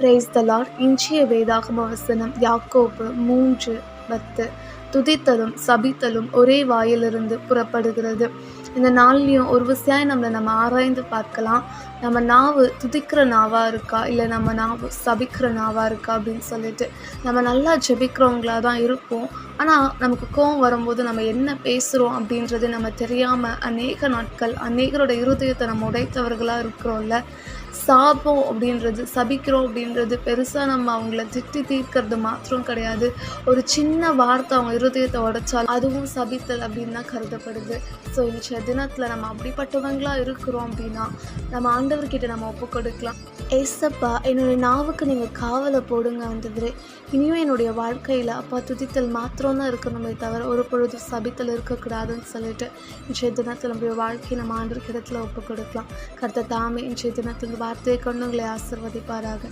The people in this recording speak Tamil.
Praise the Lord. இன்றைய வேதாகம வசனம் யாக்கோபு 3:10. துதித்தலும் சபித்தலும் ஒரே வாயிலிருந்து புறப்படுகிறது. இந்த நாள்லையும் ஒரு விஷயம் நம்ம ஆராய்ந்து பார்க்கலாம். நம்ம நாவு துதிக்கிற நாவா இருக்கா, இல்லை நம்ம நாவு சபிக்கிற நாவா இருக்கா அப்படின்னு சொல்லிட்டு. நம்ம நல்லா ஜெபிக்கிறவங்களா தான் இருப்போம். ஆனால் நமக்கு கோவம் வரும்போது நம்ம என்ன பேசுகிறோம் அப்படின்றது நம்ம தெரியாமல் அநேக நாட்கள் அநேகரோட இருதயத்தை நம்ம உடைத்தவர்களாக இருக்கிறோம்ல. சாபம் அப்படின்றது, சபிக்கிறோம் அப்படின்றது பெருசாக நம்ம அவங்கள திட்டி தீர்க்கிறது மாத்திரம் கிடையாது. ஒரு சின்ன வார்த்தை அவங்க இருதயத்தை உடைச்சால் அதுவும் சபித்தல் அப்படின்னு தான் கருதப்படுது. ஸோ இன்றைய தினத்தில் நம்ம அப்படிப்பட்டவங்களா இருக்கிறோம் அப்படின்னா நம்ம ஆண்டவர்கிட்ட நம்ம ஒப்பு கொடுக்கலாம். ஏசப்பா, என்னுடைய நாவுக்கு நீங்கள் காவலை போடுங்க ஆண்டவரே. இனியும் என்னுடைய வாழ்க்கையில் அப்பா துதித்தல் மாத்திரம் தான் இருக்கணுமே தவிர ஒரு பொழுது சபித்தல் இருக்கக்கூடாதுன்னு சொல்லிட்டு இன்றைய தினத்தில் நம்முடைய வாழ்க்கையை நம்ம ஆண்டவர்கிடத்தில் ஒப்பு கொடுக்கலாம். கர்த்தர் தாமே இன்றைய தினத்தில் வார்த்தையை கொண்டு உங்களை ஆசீர்வதிப்பாராக.